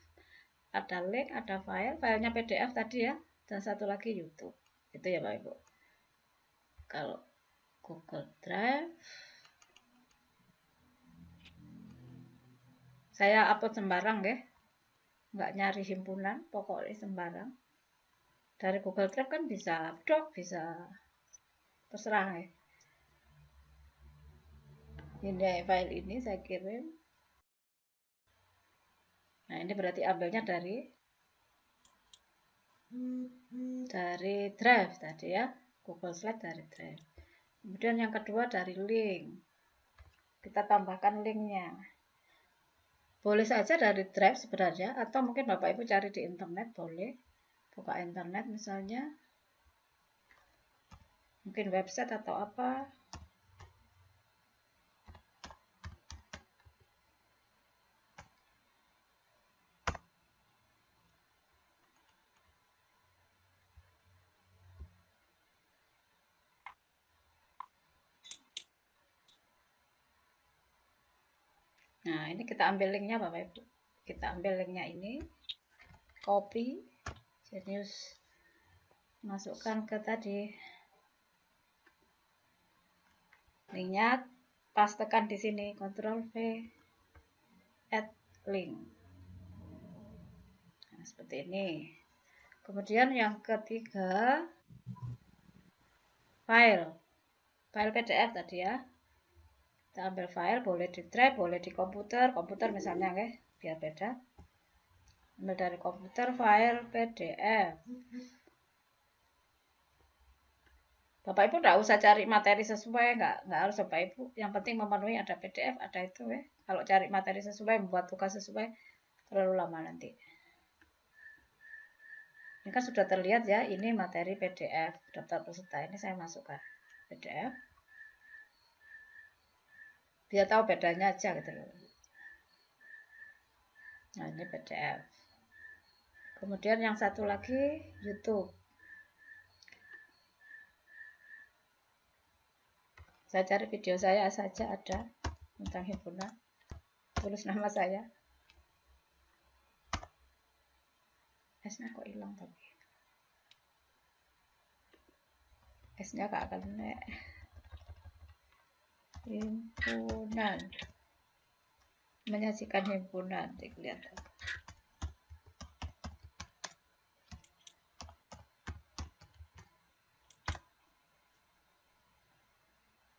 Speaker 1: ada link, ada file, filenya PDF tadi ya, dan satu lagi YouTube. Itu ya Bapak Ibu. Kalau Google Drive, saya upload sembarang ya, nggak nyari himpunan, pokoknya sembarang. Dari Google Drive kan bisa doc, bisa terserah ya. Ini file ini saya kirim. Nah ini berarti ambilnya dari Drive tadi ya, Google Slide dari Drive. Kemudian yang kedua dari link, kita tambahkan linknya. Boleh saja dari Drive sebenarnya, atau mungkin Bapak Ibu cari di internet boleh. Buka internet misalnya, mungkin website atau apa. Nah ini kita ambil linknya Bapak Ibu. Kita ambil linknya ini, copy, Genius, masukkan ke tadi. Linknya pastekan di sini, Ctrl V, add link. Nah, seperti ini. Kemudian yang ketiga, file PDF tadi ya. Kita ambil file, boleh di Drive, boleh di komputer misalnya ya, biar beda. Ambil dari komputer file PDF. Bapak Ibu nggak usah cari materi sesuai, nggak harus Bapak Ibu. Yang penting memenuhi ada PDF, ada itu ya. Kalau cari materi sesuai, membuat tugas sesuai, terlalu lama nanti. Ini kan sudah terlihat ya, ini materi PDF, daftar peserta. Ini saya masukkan PDF. Biar tahu bedanya aja gitu loh. Nah, ini PDF. Kemudian yang satu lagi, YouTube. Saya cari video saya saja ada tentang himpunan. Tulis nama saya. S-nya kok hilang tapi. S-nya gak akan naik. Himpunan. Menyajikan himpunan, kelihatan.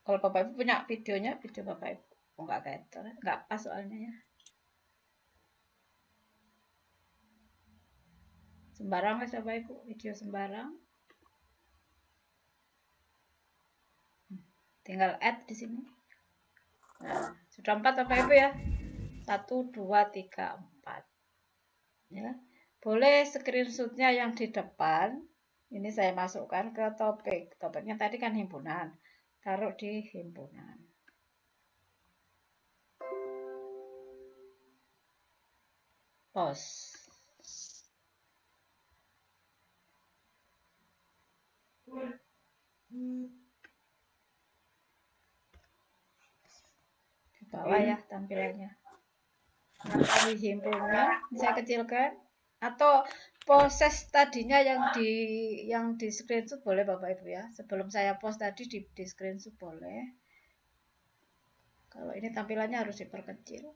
Speaker 1: Kalau Bapak Ibu punya videonya, video Bapak Ibu. Oh, enggak kayak itu, enggak pas soalnya ya. Sembarang mas Bapak Ibu, video sembarang. Tinggal add di sini. Nah, sudah 4 Bapak Ibu ya. 1, 2, 3, 4. Ya. Boleh screenshotnya yang di depan. Ini saya masukkan ke topik. Topiknya tadi kan himpunan. Taruh di himpunan. Pause. Di bawah ya tampilannya. Materi himpunan, saya kecilkan. Atau proses tadinya yang di screenshot boleh Bapak Ibu ya. Sebelum saya post tadi di screenshot boleh. Kalau ini tampilannya harus diperkecil.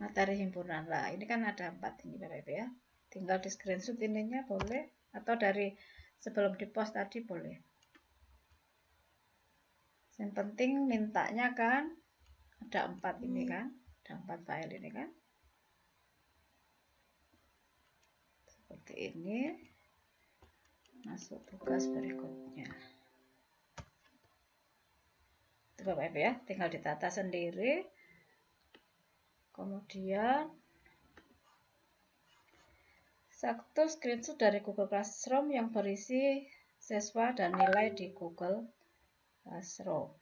Speaker 1: Materi himpunan lah. Ini kan ada 4 ini Bapak Ibu ya. Tinggal di screenshot ininya boleh. Atau dari sebelum di post tadi boleh. Yang penting mintanya kan ada 4 ini kan. Ada 4 file ini kan. Seperti ini. Masuk tugas berikutnya. Itu Bapak Ibu ya, tinggal ditata sendiri. Kemudian satu screenshot dari Google Classroom yang berisi siswa dan nilai di Google Classroom.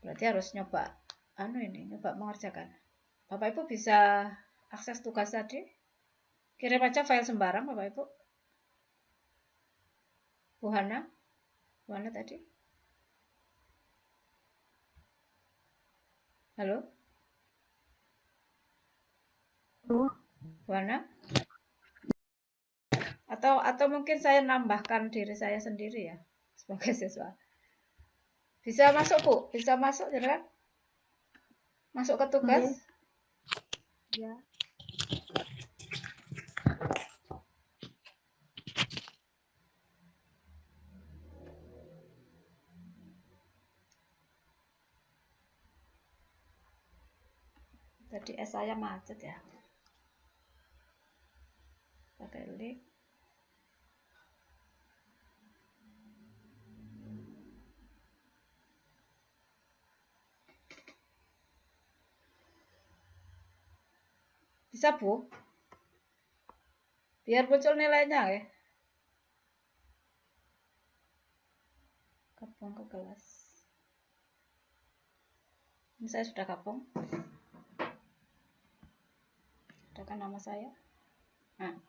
Speaker 1: Berarti harus nyoba nyoba mengerjakan. Bapak Ibu bisa akses tugas tadi. Kirim aja file sembarang Bapak Ibu. Bu Hana tadi. Halo? Bu Hana? Atau mungkin saya nambahkan diri saya sendiri ya sebagai siswa. Bisa masuk Bu? Bisa masuk ya kan? Masuk ke tugas? Ya. Tadi saya macet ya. Pakai link. Bisa Bu? Biar muncul nilainya ya. Gabung ke kelas. Ini saya sudah gabung. Kan nama saya. Nah.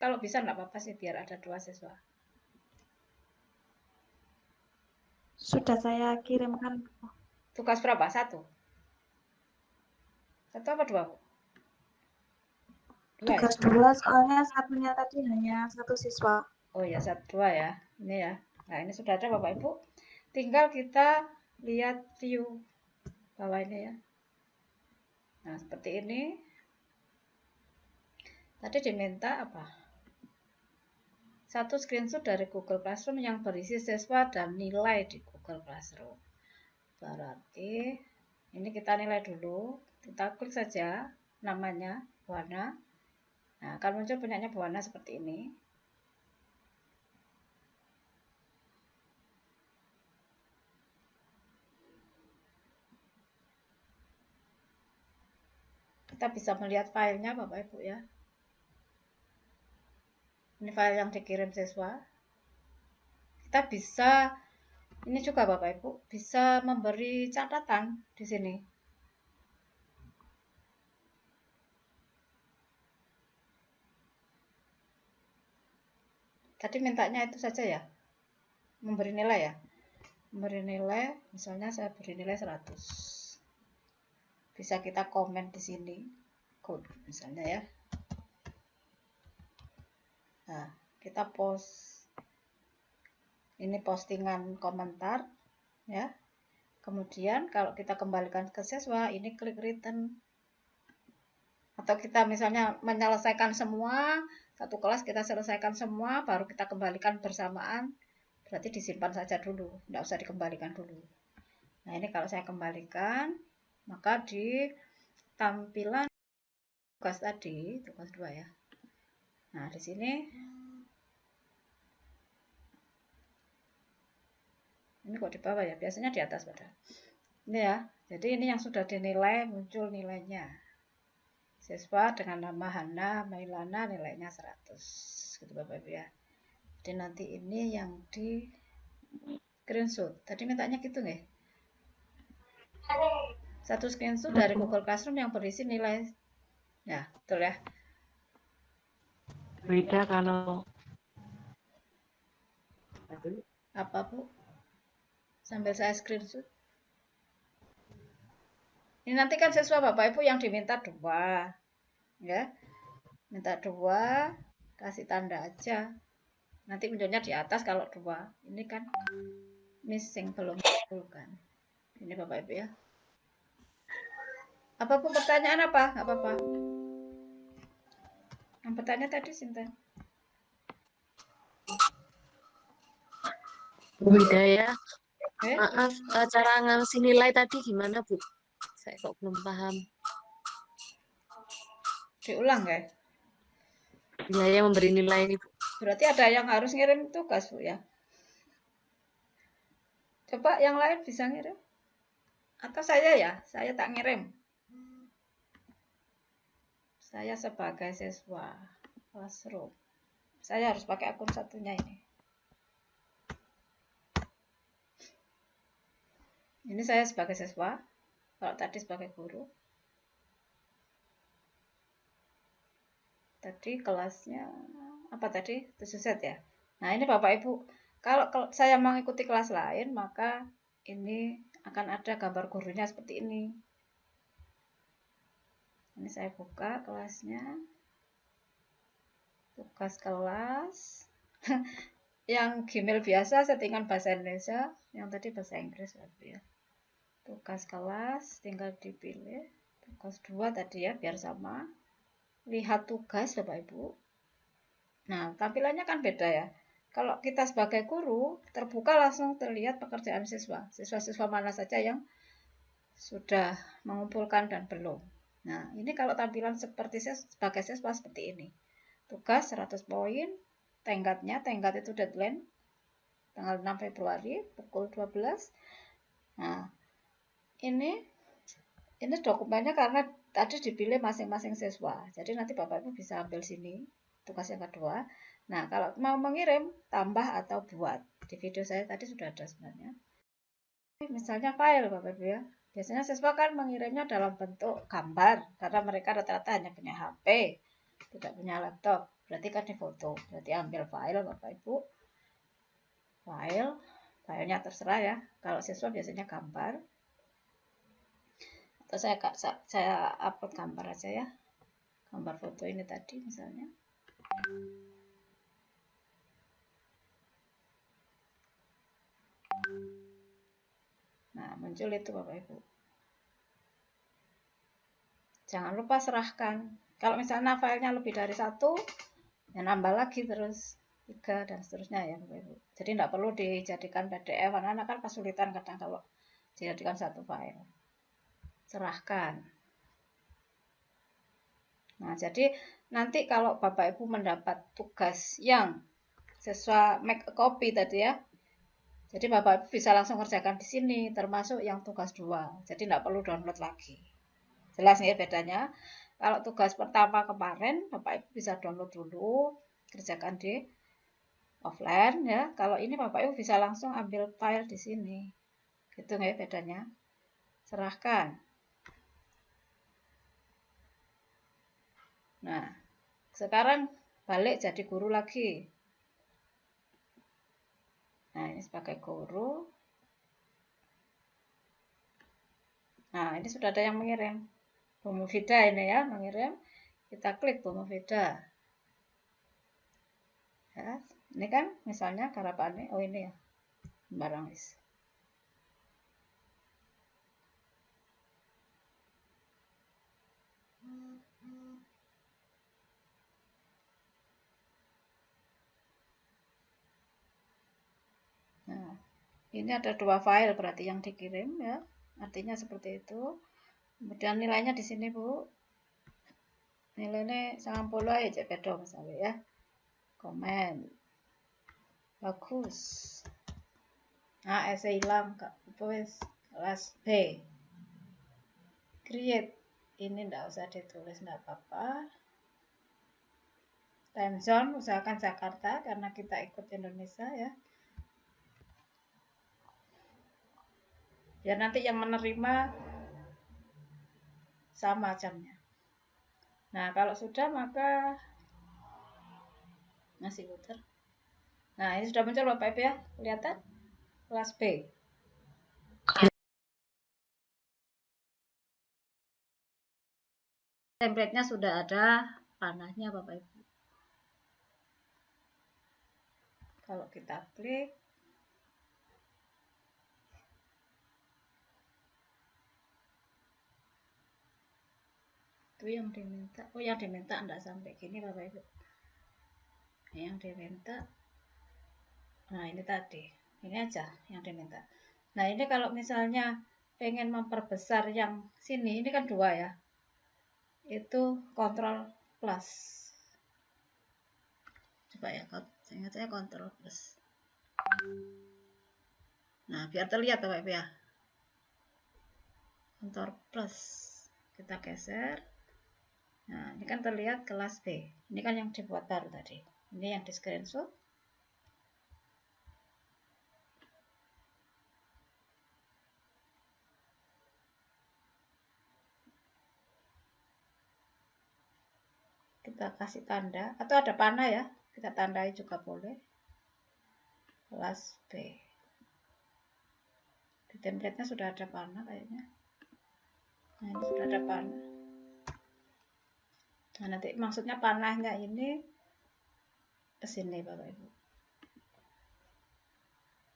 Speaker 1: Kalau bisa enggak apa-apa sih biar ada 2 siswa.
Speaker 8: Sudah saya kirimkan.
Speaker 1: Tugas berapa? 1? 1 apa 2?
Speaker 8: Tugas 2 soalnya satunya tadi hanya 1 siswa.
Speaker 1: Oh ya, 2 ya. Ini ya. Nah, ini sudah ada Bapak Ibu. Tinggal kita lihat view bawah ini ya. Nah, seperti ini. Tadi diminta apa? 1 screenshot dari Google Classroom yang berisi siswa dan nilai di Google Classroom. Berarti ini kita nilai dulu. Kita klik saja namanya, warna. Nah, akan muncul punyanya Bu Wana seperti ini. Kita bisa melihat filenya Bapak Ibu ya. Ini file yang dikirim siswa. Kita bisa, ini juga Bapak Ibu, bisa memberi catatan di sini. Tadi mintanya itu saja ya, memberi nilai ya. Memberi nilai, misalnya saya beri nilai 100. Bisa kita komen di sini, code misalnya ya. Nah, kita post. Ini postingan komentar ya. Kemudian kalau kita kembalikan ke siswa, ini klik return. Atau kita misalnya menyelesaikan semua, satu kelas kita selesaikan semua, baru kita kembalikan bersamaan, berarti disimpan saja dulu, tidak usah dikembalikan dulu. Nah, ini kalau saya kembalikan, maka di tampilan tugas tadi, tugas 2 ya. Nah, di sini ini kok di bawah ya, biasanya di atas padahal. Ini ya, jadi ini yang sudah dinilai, muncul nilainya. Siswa dengan nama Hana Mailana nilainya 100, gitu Bapak Ibu ya. Jadi nanti ini yang di screenshot. Tadi mintanya gitu nggih? Satu screenshot dari Google Classroom yang berisi nilai. Ya, betul ya.
Speaker 3: Beda kalau
Speaker 1: Apa Bu? Sambil saya screenshot. Ini nanti kan siswa Bapak Ibu yang diminta 2. Ya. Minta 2, kasih tanda aja. Nanti munculnya di atas kalau 2. Ini kan missing, belum kan. Ini Bapak Ibu ya. Apapun pertanyaan apa? Nggak apa-apa. Yang bertanya tadi Sinten.
Speaker 3: Bu Hidayah,
Speaker 1: Eh?
Speaker 3: maaf, cara ngasih nilai tadi gimana Bu? Saya kok belum paham.
Speaker 1: Diulang ya?
Speaker 3: Biaya memberi nilai ini Bu.
Speaker 1: Berarti ada yang harus ngirim tugas Bu ya? Coba yang lain bisa ngirim? Atau saya ya? Saya tak ngirim. Saya sebagai siswa Classroom. Saya harus pakai akun satunya ini. Ini saya sebagai siswa. Kalau tadi sebagai guru. Tadi kelasnya apa tadi? 7 set ya. Nah, ini Bapak Ibu, kalau saya mengikuti kelas lain, maka ini akan ada gambar gurunya seperti ini. Ini saya buka kelasnya. Tugas kelas. Yang Gmail biasa settingan bahasa Indonesia, yang tadi bahasa Inggris ya. Tugas kelas tinggal dipilih. Tugas 2 tadi ya, biar sama. Lihat tugas Bapak Ibu. Nah, tampilannya kan beda ya. Kalau kita sebagai guru, terbuka langsung terlihat pekerjaan siswa. Siswa-siswa mana saja yang sudah mengumpulkan dan belum. Nah, ini kalau tampilan seperti sebagai siswa seperti ini. Tugas 100 poin, tenggat itu deadline, tanggal 6 Februari, pukul 12. Nah, ini dokumennya karena tadi dipilih masing-masing siswa. Jadi nanti Bapak Ibu bisa ambil sini, tugas yang kedua. Nah, kalau mau mengirim, tambah atau buat. Di video saya tadi sudah ada sebenarnya. Misalnya file Bapak Ibu ya. Biasanya siswa kan mengirimnya dalam bentuk gambar, karena mereka rata-rata hanya punya HP, tidak punya laptop. Berarti kan di foto. Berarti ambil file Bapak Ibu. Filenya terserah ya. Kalau siswa biasanya gambar. Atau saya upload gambar aja ya. Gambar foto ini tadi misalnya. Nah, muncul itu Bapak Ibu. Jangan lupa serahkan. Kalau misalnya filenya lebih dari 1, ya nambah lagi terus 3 dan seterusnya ya Bapak Ibu. Jadi tidak perlu dijadikan PDF, karena anak kan kesulitan kadang kalau dijadikan satu file. Serahkan. Nah, jadi nanti kalau Bapak Ibu mendapat tugas yang sesuai make a copy tadi ya, jadi Bapak Ibu bisa langsung kerjakan di sini, termasuk yang tugas 2. Jadi nggak perlu download lagi. Jelas nih bedanya. Kalau tugas pertama kemarin, Bapak Ibu bisa download dulu, kerjakan di offline ya. Kalau ini Bapak Ibu bisa langsung ambil file di sini. Gitu ya bedanya. Serahkan. Nah, sekarang balik jadi guru lagi. Nah, ini sebagai guru. Nah, ini sudah ada yang mengirim. Bu Mufida ini ya, mengirim. Kita klik Bu Mufida. Ya, ini kan misalnya Karapane. Oh ini ya, barang wis. Nah, ini ada 2 file berarti yang dikirim ya. Artinya seperti itu. Kemudian nilainya di sini Bu. Nilainya 90 aja beda misalnya ya. Komen. Bagus. Nah, essay hilang Kak. Wis kelas B. Create. Ini enggak usah ditulis, enggak apa-apa. Time zone usahakan Jakarta karena kita ikut Indonesia ya. Biar nanti yang menerima sama jamnya. Nah, kalau sudah maka masih putar. Nah, ini sudah muncul Bapak Ibu ya. Kelihatan? Kelas B. Template-nya sudah ada panahnya Bapak Ibu. Kalau kita klik, itu yang diminta. Oh, yang diminta enggak sampai gini Bapak Ibu. Yang diminta. Nah, ini tadi. Ini aja yang diminta. Nah, ini kalau misalnya pengen memperbesar yang sini, ini kan 2 ya. Itu kontrol plus. Coba ya, ingat saya kontrol plus. Nah, biar terlihat Bapak Ibu ya. Kontrol plus. Kita geser. Nah, ini kan terlihat kelas B. Ini kan yang dibuat baru tadi. Ini yang di screenshot. Kita kasih tanda. Atau ada panah ya. Kita tandai juga boleh. Kelas B. Di template-nya sudah ada panah kayaknya. Nah, ini sudah ada panah. Nah, nanti maksudnya panahnya ini ke sini Bapak Ibu.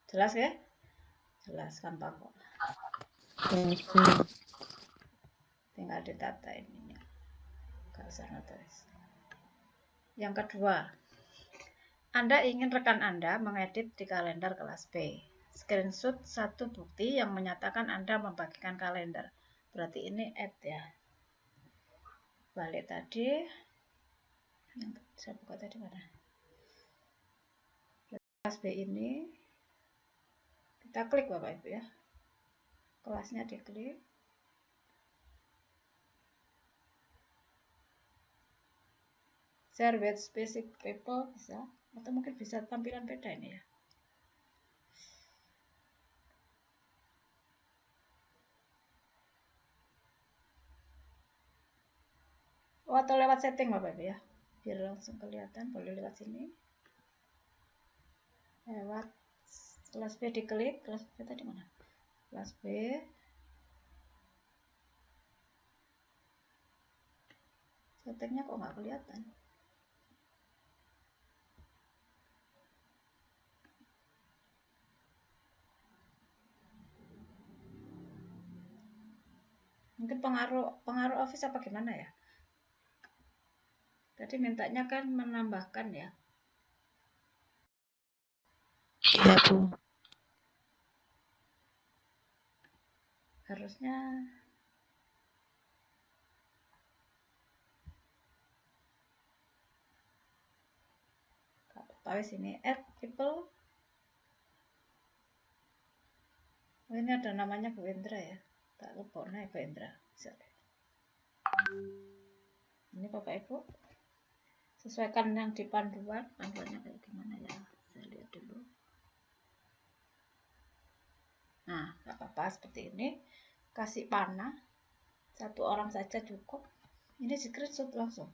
Speaker 1: Jelas ya? Jelas, gampang kok. Tinggal ditata ininya. Gak usah notaris. Yang kedua, Anda ingin rekan Anda mengedit di kalender kelas B. Screenshot satu bukti yang menyatakan Anda membagikan kalender. Berarti ini add ya. Balik tadi. Yang saya buka tadi mana? Kelas B ini. Kita klik Bapak Ibu ya. Kelasnya diklik. Share with specific people bisa. Atau mungkin bisa tampilan beda ini ya. Oh, atau lewat setting Bapak Ibu ya. Biar langsung kelihatan. Boleh lewat sini. Lewat kelas B diklik. Kelas B tadi mana? Kelas B. Settingnya kok nggak kelihatan. Mungkin pengaruh Office apa gimana ya? Tadi mintanya kan menambahkan ya.
Speaker 3: Iya, Bu.
Speaker 1: Harusnya tahu sini add people. Oh, ini ada namanya Bu Indra ya, tak lupa nih Bu Indra. Ini Bapak Ibu, sesuaikan yang di panduannya kayak gimana ya, saya lihat dulu. Nah, nggak apa-apa seperti ini, kasih panah, 1 orang saja cukup. Ini screenshot langsung.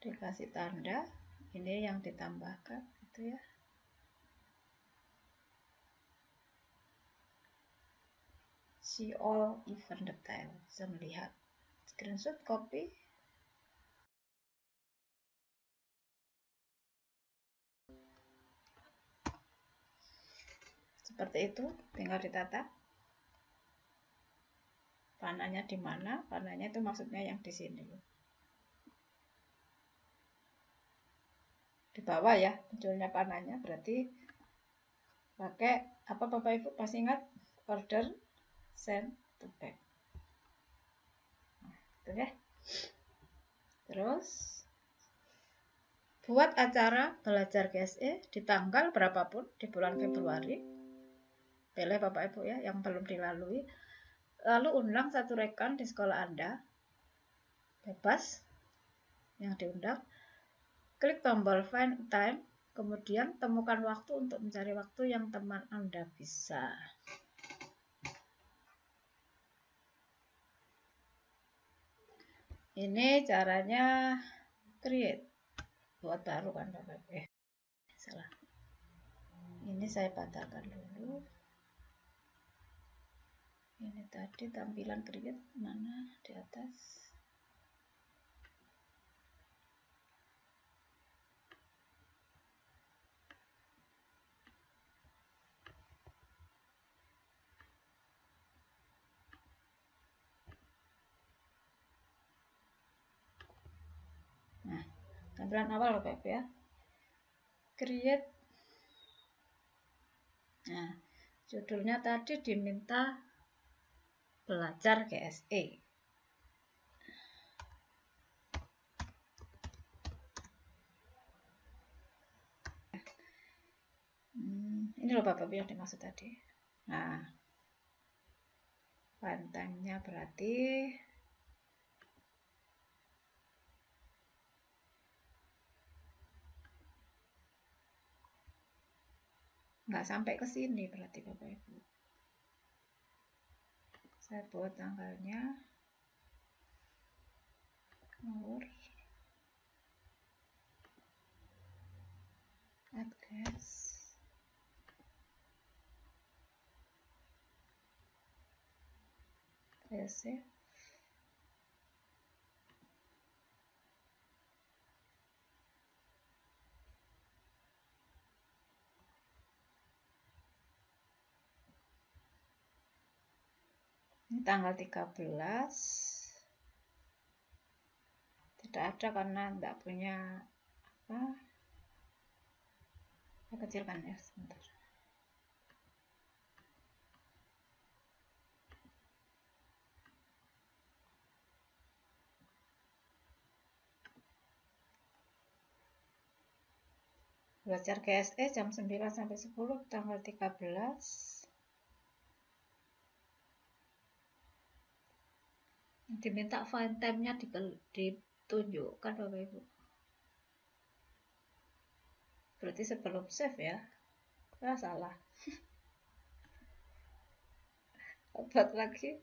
Speaker 1: Dikasih tanda, ini yang ditambahkan gitu ya. See all event detail, bisa melihat. Screenshot, copy. Seperti itu, tinggal ditata. Panahnya di mana? Panahnya itu maksudnya yang di sini. Di bawah ya, munculnya panahnya, berarti pakai apa Bapak Ibu masih ingat? Order, send to back. Nah, itu ya. Terus buat acara belajar GSE di tanggal berapapun di bulan Februari. Pilih Bapak Ibu ya yang belum dilalui. Lalu undang 1 rekan di sekolah Anda. Bebas yang diundang. Klik tombol Find Time. Kemudian temukan waktu untuk mencari waktu yang teman Anda bisa. Ini caranya create. Buat baru kan Bapak Ibu. Salah. Ini saya patahkan dulu. Ini tadi tampilan create mana di atas. Nah, tampilan awal Bapak Ibu ya. Create. Nah, judulnya tadi diminta belajar GSE. Ini loh Bapak Ibu yang dimaksud tadi. Nah, time-nya berarti nggak sampai ke sini berarti Bapak Ibu. Saya buat tanggalnya nomor address save. Ini tanggal 13. Tidak ada karena tidak punya apa. Saya kecilkan ya sebentar. Belajar GSE jam 9 sampai 10 tanggal 13. Diminta find time-nya ditunjukkan Bapak Ibu. Berarti sebelum save ya. Salah. Buat lagi.